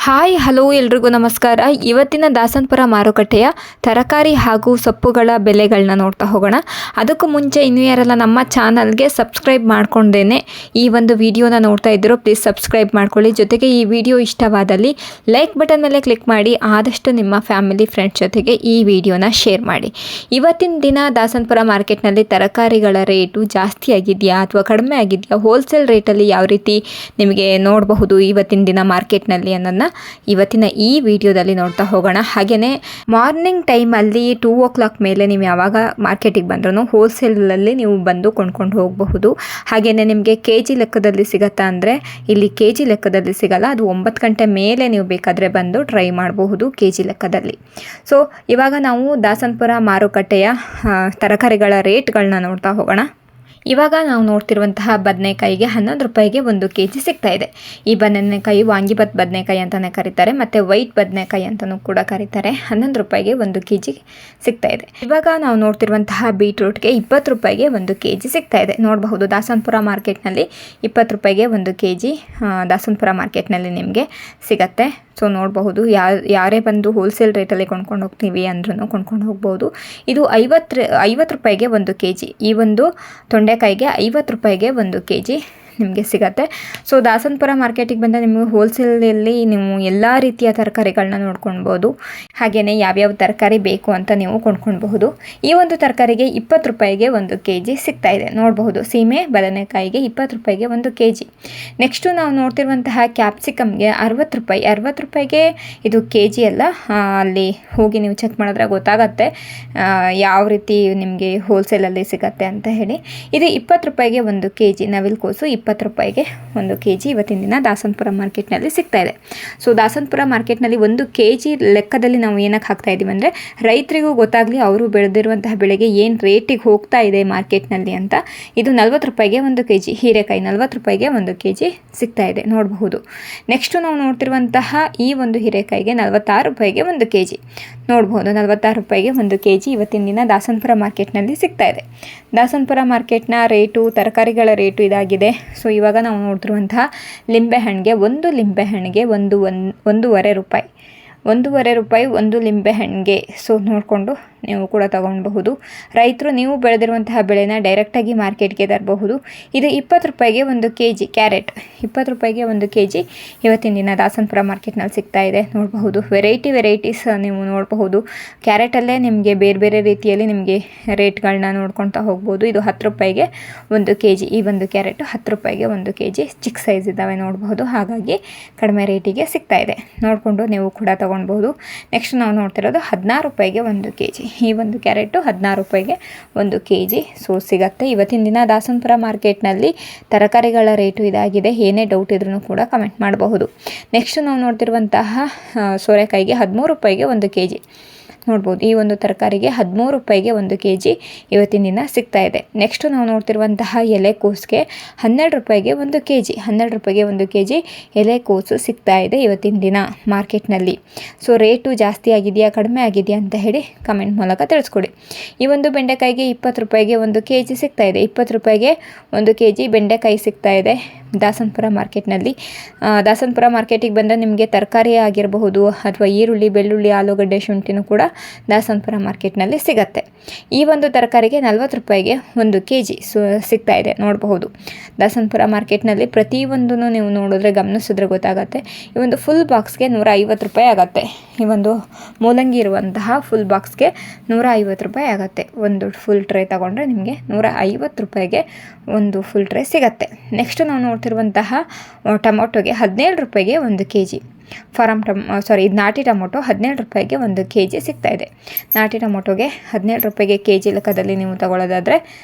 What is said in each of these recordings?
Hi hello ಎಲ್ರಿಗೂ ನಮಸ್ಕಾರ. ಇವತ್ತಿನ ದಾಸನಪುರ ಮಾರುಕಟ್ಟೆಯ ತರಕಾರಿ ಹಾಗೂ ಸೊಪ್ಪುಗಳ ಬೆಲೆಗಳನ್ನ ನೋಡ್ತಾ ಹೋಗೋಣ. ಅದಕ್ಕೂ ಮುಂಚೆ ಇನ್ನೂ ಯಾರೆಲ್ಲ ನಮ್ಮ ಚಾನಲ್ಗೆ ಸಬ್ಸ್ಕ್ರೈಬ್ ಮಾಡ್ಕೊಂಡೇನೆ ಈ ಒಂದು ವಿಡಿಯೋನ ನೋಡ್ತಾ ಇದ್ದೀರೋ ಪ್ಲೀಸ್ ಸಬ್ಸ್ಕ್ರೈಬ್ ಮಾಡ್ಕೊಳ್ಳಿ. ಜೊತೆಗೆ ಈ ವಿಡಿಯೋ ಇಷ್ಟವಾದಲ್ಲಿ ಲೈಕ್ ಬಟನ್ ಮೇಲೆ ಕ್ಲಿಕ್ ಮಾಡಿ ಆದಷ್ಟು ನಿಮ್ಮ ಫ್ಯಾಮಿಲಿ ಫ್ರೆಂಡ್ಸ್ ಜೊತೆಗೆ ಈ ವಿಡಿಯೋನ ಶೇರ್ ಮಾಡಿ. ಇವತ್ತಿನ ದಿನ ದಾಸನಪುರ ಮಾರ್ಕೆಟ್ನಲ್ಲಿ ತರಕಾರಿಗಳ ರೇಟು ಜಾಸ್ತಿ ಆಗಿದೆಯಾ ಅಥವಾ ಕಡಿಮೆ ಆಗಿದೆಯಾ, ಹೋಲ್ಸೇಲ್ ರೇಟಲ್ಲಿ ಯಾವ ರೀತಿ ನಿಮಗೆ ನೋಡಬಹುದು ಇವತ್ತಿನ ದಿನ ಮಾರ್ಕೆಟ್ನಲ್ಲಿ ಅನ್ನೋದನ್ನ ಇವತ್ತಿನ ಈ ವಿಡಿಯೋದಲ್ಲಿ ನೋಡ್ತಾ ಹೋಗೋಣ. ಹಾಗೆಯೇ ಮಾರ್ನಿಂಗ್ ಟೈಮಲ್ಲಿ 2 o'clock ಮೇಲೆ ನೀವು ಯಾವಾಗ ಮಾರ್ಕೆಟಿಗೆ ಬಂದ್ರೂ ಹೋಲ್ಸೇಲಲ್ಲಿ ನೀವು ಬಂದು ಕೊಂಡ್ಕೊಂಡು ಹೋಗಬಹುದು. ಹಾಗೆಯೇ ನಿಮಗೆ ಕೆಜಿ ಲೆಕ್ಕದಲ್ಲಿ ಸಿಗತ್ತಾ ಅಂದರೆ ಇಲ್ಲಿ ಕೆಜಿ ಲೆಕ್ಕದಲ್ಲಿ ಸಿಗಲ್ಲ, ಅದು 9 ಗಂಟೆ ಮೇಲೆ ನೀವು ಬೇಕಾದರೆ ಬಂದು ಟ್ರೈ ಮಾಡಬಹುದು ಕೆಜಿ ಲೆಕ್ಕದಲ್ಲಿ. ಸೊ ಇವಾಗ ನಾವು ದಾಸನಪುರ ಮಾರುಕಟ್ಟೆಯ ತರಕಾರಿಗಳ ರೇಟ್ಗಳನ್ನ ನೋಡ್ತಾ ಹೋಗೋಣ. ಇವಾಗ ನಾವು ನೋಡ್ತಿರುವಂತಹ ಬದನೆಕಾಯಿಗೆ 11 ರೂಪಾಯಿಗೆ 1 kg ಸಿಗ್ತಾ ಇದೆ. ಈ ಬದನೆಕಾಯಿ ವಾಂಗಿಬಾತ್ ಬದನೆಕಾಯಿ ಅಂತಲೇ ಕರೀತಾರೆ, ಮತ್ತು ವೈಟ್ ಬದನೆಕಾಯಿ ಅಂತಲೂ ಕೂಡ ಕರೀತಾರೆ. 11 ರೂಪಾಯಿಗೆ 1 kg ಸಿಗ್ತಾ ಇದೆ. ಇವಾಗ ನಾವು ನೋಡ್ತಿರುವಂತಹ ಬೀಟ್ರೂಟ್ಗೆ 20 ರೂಪಾಯಿಗೆ 1 kg ಸಿಗ್ತಾ ಇದೆ. ನೋಡಬಹುದು ದಾಸನಪುರ ಮಾರ್ಕೆಟ್ನಲ್ಲಿ 20 ರೂಪಾಯಿಗೆ 1 kg ದಾಸನಪುರ ಮಾರ್ಕೆಟ್ನಲ್ಲಿ ನಿಮಗೆ ಸಿಗತ್ತೆ. ಸೊ ನೋಡಬಹುದು, ಯಾರೇ ಬಂದು ಹೋಲ್ಸೇಲ್ ರೇಟಲ್ಲಿ ಕೊಂಡ್ಕೊಂಡು ಹೋಗ್ತೀವಿ ಅಂದ್ರೂ ಕೊಂಡ್ಕೊಂಡು ಹೋಗ್ಬೋದು. ಇದು 50 ರೂಪಾಯಿಗೆ 1 kg. ಈ ಒಂದು ತೊಂಡೆಕಾಯಿಗೆ 50 ರೂಪಾಯಿಗೆ 1 kg ನಿಮಗೆ ಸಿಗತ್ತೆ. ಸೊ ದಾಸನಪುರ ಮಾರ್ಕೆಟಿಗೆ ಬಂದ ನಿಮಗೆ ಹೋಲ್ಸೇಲಲ್ಲಿ ನೀವು ಎಲ್ಲ ರೀತಿಯ ತರಕಾರಿಗಳನ್ನ ನೋಡ್ಕೊಳ್ಬೋದು. ಹಾಗೆಯೇ ಯಾವ್ಯಾವ ತರಕಾರಿ ಬೇಕು ಅಂತ ನೀವು ಕೊಂಡ್ಕೊಳ್ಬಹುದು. ಈ ಒಂದು ತರಕಾರಿಗೆ 20 ರೂಪಾಯಿಗೆ 1 kg ಸಿಗ್ತಾ ಇದೆ. ನೋಡಬಹುದು, ಸೀಮೆ ಬದನೆಕಾಯಿಗೆ 20 ರೂಪಾಯಿಗೆ 1 kg. ನೆಕ್ಸ್ಟು ನಾವು ನೋಡ್ತಿರುವಂತಹ ಕ್ಯಾಪ್ಸಿಕಮ್ಗೆ 60 ರೂಪಾಯಿ. 60 ರೂಪಾಯಿಗೆ ಇದು kg ಅಲ್ಲ, ಅಲ್ಲಿ ಹೋಗಿ ನೀವು ಚೆಕ್ ಮಾಡಿದ್ರೆ ಗೊತ್ತಾಗತ್ತೆ ಯಾವ ರೀತಿ ನಿಮಗೆ ಹೋಲ್ಸೇಲಲ್ಲಿ ಸಿಗತ್ತೆ ಅಂತ ಹೇಳಿ. ಇದು 20 ರೂಪಾಯಿಗೆ 1 kg. ನವಿಲುಕೋಸು 20 ರೂಪಾಯಿಗೆ 1 kg ಇವತ್ತಿನ ದಿನ ದಾಸನಪುರ ಮಾರ್ಕೆಟ್ನಲ್ಲಿ ಸಿಗ್ತಾ ಇದೆ. ಸೊ ದಾಸನಪುರ ಮಾರ್ಕೆಟ್ನಲ್ಲಿ 1 kg ಲೆಕ್ಕದಲ್ಲಿ ನಾವು ಏನಕ್ಕೆ ಹಾಕ್ತಾ ಇದ್ದೀವಿ ಅಂದರೆ ರೈತರಿಗೂ ಗೊತ್ತಾಗಲಿ ಅವರು ಬೆಳೆದಿರುವಂತಹ ಬೆಳೆಗೆ ಏನು ರೇಟಿಗೆ ಹೋಗ್ತಾ ಇದೆ ಮಾರ್ಕೆಟ್ನಲ್ಲಿ ಅಂತ. ಇದು 40 ರೂಪಾಯಿಗೆ 1 kg. ಹೀರೆಕಾಯಿ 40 ರೂಪಾಯಿಗೆ 1 kg ಸಿಗ್ತಾ ಇದೆ, ನೋಡಬಹುದು. ನೆಕ್ಸ್ಟು ನಾವು ನೋಡ್ತಿರುವಂತಹ ಈ ಒಂದು ಹೀರೆಕಾಯಿಗೆ 46 ರೂಪಾಯಿಗೆ 1 kg. ನೋಡಬಹುದು, 46 ರೂಪಾಯಿಗೆ 1 kg ಇವತ್ತಿನ ದಿನ ದಾಸನಪುರ ಮಾರ್ಕೆಟ್ನಲ್ಲಿ ಸಿಗ್ತಾ ಇದೆ. ದಾಸನಪುರ ಮಾರ್ಕೆಟ್ನ ರೇಟು, ತರಕಾರಿಗಳ ರೇಟು ಇದಾಗಿದೆ. ಸೊ ಇವಾಗ ನಾವು ನೋಡ್ತಿರುವಂತಹ ಲಿಂಬೆಹಣ್ಣಿಗೆ ಒಂದು ಲಿಂಬೆಹಣ್ಣಿಗೆ 1.5 ರೂಪಾಯಿ. 1.5 ರೂಪಾಯಿ ಒಂದು ಲಿಂಬೆಹಣ್ಣಿಗೆ. ಸೊ ನೋಡಿಕೊಂಡು ನೀವು ಕೂಡ ತಗೊಳ್ಬಹುದು. ರೈತರು ನೀವು ಬೆಳೆದಿರುವಂತಹ ಬೆಳೆನ ಡೈರೆಕ್ಟಾಗಿ ಮಾರ್ಕೆಟ್ಗೆ ತರಬಹುದು. ಇದು 20 ರೂಪಾಯಿಗೆ 1 kg. ಕ್ಯಾರೆಟ್ 20 ರೂಪಾಯಿಗೆ 1 kg ಇವತ್ತಿನ ದಿನ ದಾಸನಪುರ ಮಾರ್ಕೆಟ್ನಲ್ಲಿ ಸಿಗ್ತಾ ಇದೆ. ನೋಡಬಹುದು, ವೆರೈಟೀಸ್ ನೀವು ನೋಡಬಹುದು. ಕ್ಯಾರೆಟಲ್ಲೇ ನಿಮಗೆ ಬೇರೆ ಬೇರೆ ರೀತಿಯಲ್ಲಿ ನಿಮಗೆ ರೇಟ್ಗಳನ್ನ ನೋಡ್ಕೊತಾ ಹೋಗ್ಬೋದು. ಇದು 10 ರೂಪಾಯಿಗೆ 1 kg. ಈ ಒಂದು ಕ್ಯಾರೆಟ್ 10 ರೂಪಾಯಿಗೆ 1 kg. ಚಿಕ್ಕ ಸೈಜ್ ಇದ್ದಾವೆ ನೋಡಬಹುದು, ಹಾಗಾಗಿ ಕಡಿಮೆ ರೇಟಿಗೆ ಸಿಗ್ತಾ ಇದೆ. ನೋಡಿಕೊಂಡು ನೀವು ಕೂಡ ತಗೊಳ್ಬಹುದು. ನೆಕ್ಸ್ಟ್ ನಾವು ನೋಡ್ತಿರೋದು 16 ರೂಪಾಯಿಗೆ 1 kg. ಈ ಒಂದು ಕ್ಯಾರೆಟು 16 ರೂಪಾಯಿಗೆ 1 kg ಸೊ ಸಿಗತ್ತೆ. ಇವತ್ತಿನ ದಿನ ದಾಸನಪುರ ಮಾರ್ಕೆಟ್ನಲ್ಲಿ ತರಕಾರಿಗಳ ರೇಟು ಇದಾಗಿದೆ. ಏನೇ ಡೌಟ್ ಇದ್ರೂ ಕೂಡ ಕಮೆಂಟ್ ಮಾಡಬಹುದು. ನೆಕ್ಸ್ಟ್ ನಾವು ನೋಡ್ತಿರುವಂತಹ ಸೋರೆಕಾಯಿಗೆ 13 ರೂಪಾಯಿಗೆ 1 kg. ನೋಡ್ಬೋದು, ಈ ಒಂದು ತರಕಾರಿಗೆ 13 ರೂಪಾಯಿಗೆ 1 kg ಇವತ್ತಿನ ದಿನ ಸಿಗ್ತಾ ಇದೆ. ನೆಕ್ಸ್ಟು ನಾವು ನೋಡ್ತಿರುವಂತಹ ಎಲೆಕೋಸಿಗೆ 12 ರೂಪಾಯಿಗೆ 1 kg. 12 ರೂಪಾಯಿಗೆ 1 kg ಎಲೆಕೋಸು ಸಿಗ್ತಾ ಇದೆ ಇವತ್ತಿನ ದಿನ ಮಾರ್ಕೆಟ್ನಲ್ಲಿ. ಸೊ ರೇಟು ಜಾಸ್ತಿ ಆಗಿದೆಯಾ ಕಡಿಮೆ ಆಗಿದೆಯಾ ಅಂತ ಹೇಳಿ ಕಮೆಂಟ್ ಮೂಲಕ ತಿಳಿಸ್ಕೊಡಿ. ಈ ಒಂದು ಬೆಂಡೆಕಾಯಿಗೆ 20 ರೂಪಾಯಿಗೆ 1 kg ಸಿಗ್ತಾ ಇದೆ. 20 ರೂಪಾಯಿಗೆ 1 kg ಬೆಂಡೆಕಾಯಿ ಸಿಗ್ತಾ ಇದೆ ದಾಸನಪುರ ಮಾರ್ಕೆಟ್ನಲ್ಲಿ. ದಾಸನಪುರ ಮಾರ್ಕೆಟಿಗೆ ಬಂದರೆ ನಿಮಗೆ ತರಕಾರಿ ಆಗಿರಬಹುದು ಅಥವಾ ಈರುಳ್ಳಿ, ಬೆಳ್ಳುಳ್ಳಿ, ಆಲೂಗಡ್ಡೆ, ಶುಂಠಿನೂ ಕೂಡ ದಾಸನಪುರ ಮಾರ್ಕೆಟ್ನಲ್ಲಿ ಸಿಗತ್ತೆ. ಈ ಒಂದು ತರಕಾರಿಗೆ 40 ರೂಪಾಯಿಗೆ 1 kg ಸಿಗ್ತಾ ಇದೆ. ನೋಡಬಹುದು, ದಾಸನಪುರ ಮಾರ್ಕೆಟ್ನಲ್ಲಿ ಪ್ರತಿಯೊಂದನ್ನು ನೀವು ನೋಡಿದ್ರೆ ಗಮನಿಸಿದ್ರೆ ಗೊತ್ತಾಗತ್ತೆ. ಈ ಒಂದು ಫುಲ್ ಬಾಕ್ಸ್ಗೆ 150 ರೂಪಾಯಿ ಆಗುತ್ತೆ. ಈ ಒಂದು ಮೂಲಂಗಿ ಇರುವಂತಹ ಫುಲ್ ಬಾಕ್ಸ್ಗೆ 150 ರೂಪಾಯಿ ಆಗುತ್ತೆ. ಒಂದು ಫುಲ್ ಟ್ರೇ ತಗೊಂಡ್ರೆ ನಿಮಗೆ 150 ರೂಪಾಯಿಗೆ ಒಂದು ಫುಲ್ ಟ್ರೇ ಸಿಗತ್ತೆ. ನೆಕ್ಸ್ಟ್ ನಾವು ನೋಡ್ತಿರುವಂತಹ ಟೊಮೊಟೊಗೆ 17 ರೂಪಾಯಿಗೆ 1 kg. ಇದು ನಾಟಿ ಟೊಮೊಟೊ 17 ರೂಪಾಯಿಗೆ 1 kg ಸಿಗ್ತಾ ಇದೆ. ನಾಟಿ ಟೊಮೊಟೊಗೆ 17 ರೂಪಾಯಿಗೆ kg ಲೆಕ್ಕದಲ್ಲಿ ನೀವು ತಗೊಳ್ಳೋದಾದರೆ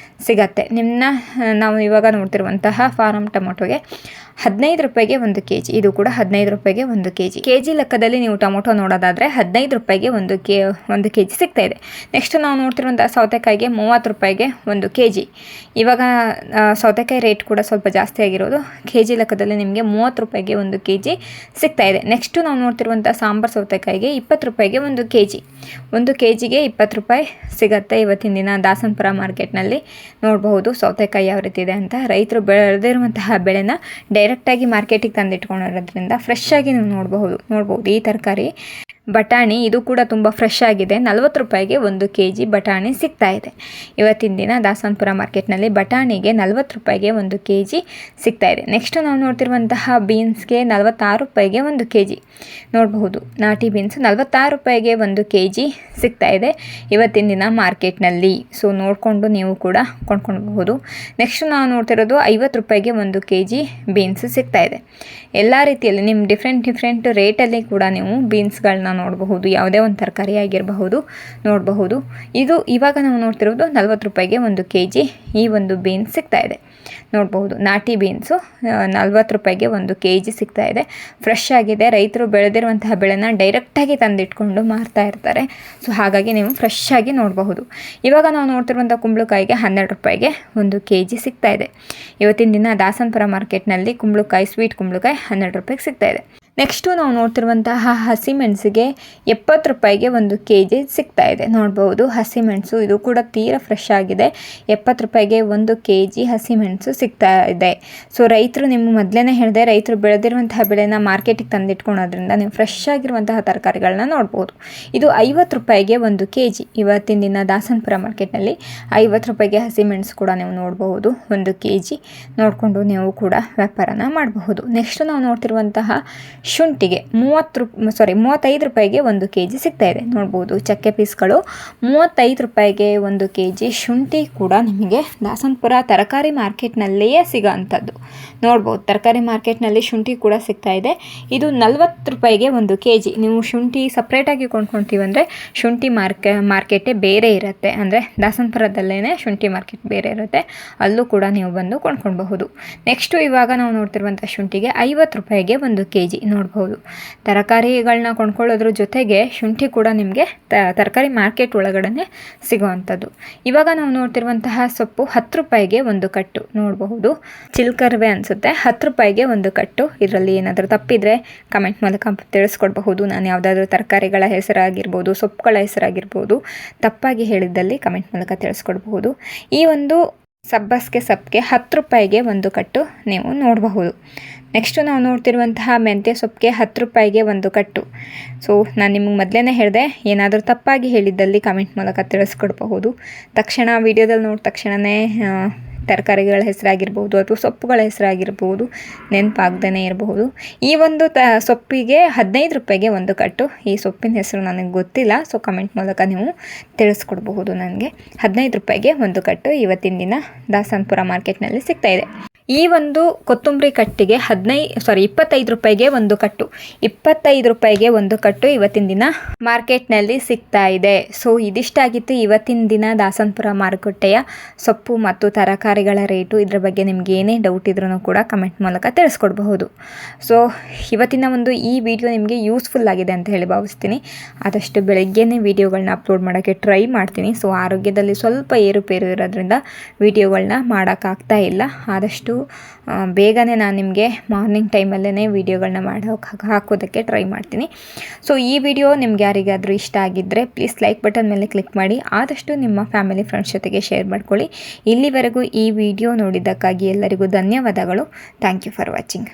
ಸಿಗತ್ತೆ. ನಾವು ಇವಾಗ ನೋಡ್ತಿರುವಂತಹ ಫಾರಮ್ ಟೊಮೊಟೊಗೆ 15 ರೂಪಾಯಿಗೆ 1 kg. ಇದು ಕೂಡ 15 ರೂಪಾಯಿಗೆ 1 kg. kg ಲೆಕ್ಕದಲ್ಲಿ ನೀವು ಟೊಮೊಟೊ ನೋಡೋದಾದರೆ 15 ರೂಪಾಯಿಗೆ 1 kg ಸಿಗ್ತಾ ಇದೆ. ನೆಕ್ಸ್ಟ್ ನಾವು ನೋಡ್ತಿರುವಂಥ ಸೌತೆಕಾಯಿಗೆ 30 ರೂಪಾಯಿಗೆ 1 kg. ಇವಾಗ ಸೌತೆಕಾಯಿ ರೇಟ್ ಕೂಡ ಸ್ವಲ್ಪ ಜಾಸ್ತಿ ಆಗಿರೋದು. kg ಲೆಕ್ಕದಲ್ಲಿ ನಿಮಗೆ 30 ರೂಪಾಯಿಗೆ 1 kg ಸಿಗ್ತಾ ಇದೆ. ನೆಕ್ಸ್ಟು ನಾವು ನೋಡ್ತಿರುವಂಥ ಸಾಂಬಾರು ಸೌತೆಕಾಯಿಗೆ 20 ರೂಪಾಯಿಗೆ 1 kg. 1 kgಗೆ 20 ರೂಪಾಯಿ ಸಿಗುತ್ತೆ ಇವತ್ತಿನ ದಿನ ದಾಸನಪುರ ಮಾರ್ಕೆಟ್ನಲ್ಲಿ. ನೋಡಬಹುದು ಸೌತೆಕಾಯಿ ಯಾವ ರೀತಿ ಇದೆ ಅಂತ. ರೈತರು ಬೆಳೆದಿರುವಂತಹ ಬೆಳೆನ ಡೈರೆಕ್ಟಾಗಿ ಮಾರ್ಕೆಟಿಗೆ ತಂದಿಟ್ಕೊಂಡಿರೋದ್ರಿಂದ ಫ್ರೆಶ್ ಆಗಿ ನೀವು ನೋಡ್ಬೋದು ಈ ತರಕಾರಿ. ಬಟಾಣಿ ಇದು ಕೂಡ ತುಂಬ ಫ್ರೆಶ್ ಆಗಿದೆ. 40 ರೂಪಾಯಿಗೆ 1 kg ಬಟಾಣಿ ಸಿಗ್ತಾ ಇದೆ ಇವತ್ತಿನ ದಿನ ದಾಸನಪುರ ಮಾರ್ಕೆಟ್ನಲ್ಲಿ. ಬಟಾಣಿಗೆ 40 ರೂಪಾಯಿಗೆ 1 kg ಸಿಗ್ತಾ ಇದೆ. ನೆಕ್ಸ್ಟ್ ನಾವು ನೋಡ್ತಿರುವಂತಹ ಬೀನ್ಸ್ಗೆ 46 ರೂಪಾಯಿಗೆ 1 kg ನೋಡಬಹುದು. ನಾಟಿ ಬೀನ್ಸ್ 46 ರೂಪಾಯಿಗೆ 1 kg ಸಿಗ್ತಾ ಇದೆ ಇವತ್ತಿನ ದಿನ ಮಾರ್ಕೆಟ್ನಲ್ಲಿ. ಸೊ ನೋಡಿಕೊಂಡು ನೀವು ಕೂಡ ಕೊಂಡ್ಕೊಳ್ಬಹುದು. ನೆಕ್ಸ್ಟ್ ನಾವು ನೋಡ್ತಿರೋದು 50 ರೂಪಾಯಿಗೆ 1 kg ಬೀನ್ಸ್ ಸಿಗ್ತಾ ಇದೆ. ಎಲ್ಲ ರೀತಿಯಲ್ಲಿ ನಿಮ್ಮ ಡಿಫ್ರೆಂಟ್ ರೇಟಲ್ಲಿ ಕೂಡ ನೀವು ಬೀನ್ಸ್ಗಳನ್ನ ನೋಡಬಹುದು. ಯಾವುದೇ ಒಂದು ತರಕಾರಿ ಆಗಿರಬಹುದು ನೋಡಬಹುದು. ಇದು ಇವಾಗ ನಾವು ನೋಡ್ತಿರೋದು 40 ರೂಪಾಯಿಗೆ 1 kg ಈ ಒಂದು ಬೀನ್ಸ್ ಸಿಗ್ತಾ ಇದೆ ನೋಡಬಹುದು. ನಾಟಿ ಬೀನ್ಸು 40 ರೂಪಾಯಿಗೆ 1 kg ಸಿಗ್ತಾ ಇದೆ. ಫ್ರೆಶ್ ಆಗಿದೆ. ರೈತರು ಬೆಳೆದಿರುವಂತಹ ಬೆಳೆನ ಡೈರೆಕ್ಟಾಗಿ ತಂದಿಟ್ಕೊಂಡು ಮಾರ್ತಾ ಇರ್ತಾರೆ. ಸೊ ಹಾಗಾಗಿ ನೀವು ಫ್ರೆಶ್ ಆಗಿ ನೋಡಬಹುದು. ಇವಾಗ ನಾವು ನೋಡ್ತಿರುವಂಥ ಕುಂಬಳಕಾಯಿಗೆ 12 ರೂಪಾಯಿಗೆ 1 kg ಸಿಗ್ತಾ ಇದೆ ಇವತ್ತಿನ ದಿನ ದಾಸನಪುರ ಮಾರ್ಕೆಟ್ನಲ್ಲಿ. ಕುಂಬಳಕಾಯಿ ಸ್ವೀಟ್ ಕುಂಬಳಕಾಯಿ 12 ರೂಪಾಯಿಗೆ ಸಿಗ್ತಾ ಇದೆ. ನೆಕ್ಸ್ಟು ನಾವು ನೋಡ್ತಿರುವಂತಹ ಹಸಿಮೆಣಸಿಗೆ 70 ರೂಪಾಯಿಗೆ 1 kg ಸಿಗ್ತಾ ಇದೆ ನೋಡ್ಬೋದು. ಹಸಿಮೆಣಸು ಇದು ಕೂಡ ತೀರಾ ಫ್ರೆಶ್ ಆಗಿದೆ. 70 ರೂಪಾಯಿಗೆ 1 kg ಹಸಿಮೆಣಸು ಸಿಗ್ತಾ ಇದೆ. ಸೊ ರೈತರು ನಿಮ್ಮ ಮೊದಲೇ ಹೇಳಿದೆ, ರೈತರು ಬೆಳೆದಿರುವಂತಹ ಬೆಳೆನ ಮಾರ್ಕೆಟಿಗೆ ತಂದಿಟ್ಕೊಳೋದ್ರಿಂದ ನೀವು ಫ್ರೆಶ್ ಆಗಿರುವಂತಹ ತರಕಾರಿಗಳನ್ನ ನೋಡ್ಬೋದು. ಇದು 50 ರೂಪಾಯಿಗೆ 1 kg ಇವತ್ತಿನ ದಿನ ದಾಸನಪುರ ಮಾರ್ಕೆಟ್ನಲ್ಲಿ. 50 ರೂಪಾಯಿಗೆ ಹಸಿಮೆಣಸು ಕೂಡ ನೀವು ನೋಡಬಹುದು. 1 kg ನೋಡಿಕೊಂಡು ನೀವು ಕೂಡ ವ್ಯಾಪಾರನ ಮಾಡಬಹುದು. ನೆಕ್ಸ್ಟ್ ನಾವು ನೋಡ್ತಿರುವಂತಹ ಶುಂಠಿಗೆ 35 ರೂಪಾಯಿಗೆ 1 kg ಸಿಗ್ತಾ ಇದೆ ನೋಡ್ಬೋದು. ಚಕ್ಕೆ ಪೀಸ್ಗಳು 35 ರೂಪಾಯಿಗೆ 1 kg. ಶುಂಠಿ ಕೂಡ ನಿಮಗೆ ದಾಸನಪುರ ತರಕಾರಿ ಮಾರ್ಕೆಟ್ನಲ್ಲಿಯೇ ಸಿಗೋ ಅಂಥದ್ದು ನೋಡ್ಬೋದು. ತರಕಾರಿ ಮಾರ್ಕೆಟ್ನಲ್ಲಿ ಶುಂಠಿ ಕೂಡ ಸಿಗ್ತಾ ಇದೆ. ಇದು 40 ರೂಪಾಯಿಗೆ 1 kg. ನೀವು ಶುಂಠಿ ಸಪ್ರೇಟಾಗಿ ಕೊಂಡ್ಕೊಳ್ತೀವಂದರೆ ಶುಂಠಿ ಮಾರ್ಕೆಟೇ ಬೇರೆ ಇರುತ್ತೆ. ಅಂದರೆ ದಾಸನಪುರದಲ್ಲೇ ಶುಂಠಿ ಮಾರ್ಕೆಟ್ ಬೇರೆ ಇರುತ್ತೆ, ಅಲ್ಲೂ ಕೂಡ ನೀವು ಬಂದು ಕೊಂಡ್ಕೊಳ್ಬಹುದು. ನೆಕ್ಸ್ಟು ಇವಾಗ ನಾವು ನೋಡ್ತಿರುವಂಥ ಶುಂಠಿಗೆ 50 ರೂಪಾಯಿಗೆ 1 kg ನೋಡ್ಬೋದು. ತರಕಾರಿಗಳನ್ನ ಕೊಂಡ್ಕೊಳ್ಳೋದ್ರ ಜೊತೆಗೆ ಶುಂಠಿ ಕೂಡ ನಿಮಗೆ ತರಕಾರಿ ಮಾರ್ಕೆಟ್ ಒಳಗಡೆ ಸಿಗೋವಂಥದ್ದು. ಇವಾಗ ನಾವು ನೋಡ್ತಿರುವಂತಹ ಸೊಪ್ಪು 10 ರೂಪಾಯಿಗೆ 1 ಕಟ್ಟು ನೋಡಬಹುದು. ಚಿಲ್ಕರ್ವೆ ಅನಿಸುತ್ತೆ. 10 ರೂಪಾಯಿಗೆ 1 ಕಟ್ಟು. ಇದರಲ್ಲಿ ಏನಾದರೂ ತಪ್ಪಿದರೆ ಕಮೆಂಟ್ ಮೂಲಕ ತಿಳಿಸ್ಕೊಡ್ಬಹುದು. ನಾನು ಯಾವುದಾದ್ರೂ ತರಕಾರಿಗಳ ಹೆಸರಾಗಿರ್ಬೋದು, ಸೊಪ್ಪುಗಳ ಹೆಸರಾಗಿರ್ಬೋದು ತಪ್ಪಾಗಿ ಹೇಳಿದ್ದಲ್ಲಿ ಕಮೆಂಟ್ ಮೂಲಕ ತಿಳಿಸ್ಕೊಡ್ಬಹುದು. ಈ ಒಂದು ಸಬ್ಬಸ್ಗೆ 10 ರೂಪಾಯಿಗೆ 1 ಕಟ್ಟು ನೀವು ನೋಡಬಹುದು. ನೆಕ್ಸ್ಟು ನಾವು ನೋಡ್ತಿರುವಂತಹ ಮೆಂತ್ಯ ಸೊಪ್ಪಿಗೆ 10 ರೂಪಾಯಿಗೆ 1 ಕಟ್ಟು. ಸೊ ನಾನು ನಿಮಗೆ ಮೊದಲೇ ಹೇಳಿದೆ, ಏನಾದರೂ ತಪ್ಪಾಗಿ ಹೇಳಿದ್ದಲ್ಲಿ ಕಮೆಂಟ್ ಮೂಲಕ ತಿಳಿಸ್ಕೊಡ್ಬಹುದು. ತಕ್ಷಣ ವಿಡಿಯೋದಲ್ಲಿ ನೋಡಿದ ತಕ್ಷಣವೇ ತರಕಾರಿಗಳ ಹೆಸರಾಗಿರ್ಬೋದು ಅಥವಾ ಸೊಪ್ಪುಗಳ ಹೆಸರಾಗಿರ್ಬೋದು ನೆನಪಾಗ್ದೇ ಇರಬಹುದು. ಈ ಒಂದು ಸೊಪ್ಪಿಗೆ 15 ರೂಪಾಯಿಗೆ 1 ಕಟ್ಟು. ಈ ಸೊಪ್ಪಿನ ಹೆಸರು ನನಗೆ ಗೊತ್ತಿಲ್ಲ, ಸೊ ಕಮೆಂಟ್ ಮೂಲಕ ನೀವು ತಿಳಿಸ್ಕೊಡ್ಬಹುದು ನನಗೆ. 15 ರೂಪಾಯಿಗೆ 1 ಕಟ್ಟು ಇವತ್ತಿನ ದಿನ ದಾಸನಪುರ ಮಾರ್ಕೆಟ್ನಲ್ಲಿ ಸಿಗ್ತಾ ಇದೆ. ಈ ಒಂದು ಕೊತ್ತಂಬರಿ ಕಟ್ಟಿಗೆ 25 ರೂಪಾಯಿಗೆ 1 ಕಟ್ಟು. 25 ರೂಪಾಯಿಗೆ 1 ಕಟ್ಟು ಇವತ್ತಿನ ದಿನ ಮಾರ್ಕೆಟ್ನಲ್ಲಿ ಸಿಗ್ತಾ ಇದೆ. ಸೊ ಇದಿಷ್ಟಾಗಿತ್ತು ಇವತ್ತಿನ ದಿನ ದಾಸನಪುರ ಮಾರುಕಟ್ಟೆಯ ಸೊಪ್ಪು ಮತ್ತು ತರಕಾರಿಗಳ ರೇಟು. ಇದರ ಬಗ್ಗೆ ನಿಮ್ಗೆ ಏನೇ ಡೌಟ್ ಇದ್ರೂ ಕೂಡ ಕಮೆಂಟ್ ಮೂಲಕ ತಿಳಿಸ್ಕೊಡ್ಬಹುದು. ಸೊ ಇವತ್ತಿನ ಒಂದು ಈ ವಿಡಿಯೋ ನಿಮಗೆ ಯೂಸ್ಫುಲ್ ಆಗಿದೆ ಅಂತ ಹೇಳಿ ಭಾವಿಸ್ತೀನಿ. ಆದಷ್ಟು ಬೆಳಗ್ಗೆನೇ ವಿಡಿಯೋಗಳನ್ನ ಅಪ್ಲೋಡ್ ಮಾಡೋಕ್ಕೆ ಟ್ರೈ ಮಾಡ್ತೀನಿ. ಸೊ ಆರೋಗ್ಯದಲ್ಲಿ ಸ್ವಲ್ಪ ಏರುಪೇರು ಇರೋದ್ರಿಂದ ವಿಡಿಯೋಗಳನ್ನ ಮಾಡೋಕ್ಕಾಗ್ತಾ ಇಲ್ಲ. ಆದಷ್ಟು ಬೇಗನೆ ನಾನು ನಿಮಗೆ ಮಾರ್ನಿಂಗ್ ಟೈಮಲ್ಲೇ ವಿಡಿಯೋಗಳನ್ನ ಹಾಕೋದಕ್ಕೆ ಟ್ರೈ ಮಾಡ್ತೀನಿ. ಸೊ ಈ ವಿಡಿಯೋ ನಿಮ್ಗೆ ಯಾರಿಗಾದರೂ ಇಷ್ಟ ಆಗಿದ್ದರೆ ಪ್ಲೀಸ್ ಲೈಕ್ ಬಟನ್ ಮೇಲೆ ಕ್ಲಿಕ್ ಮಾಡಿ. ಆದಷ್ಟು ನಿಮ್ಮ ಫ್ಯಾಮಿಲಿ ಫ್ರೆಂಡ್ಸ್ ಜೊತೆಗೆ ಶೇರ್ ಮಾಡ್ಕೊಳ್ಳಿ. ಇಲ್ಲಿವರೆಗೂ ಈ ವಿಡಿಯೋ ನೋಡಿದ್ದಕ್ಕಾಗಿ ಎಲ್ಲರಿಗೂ ಧನ್ಯವಾದಗಳು. Thank you for watching.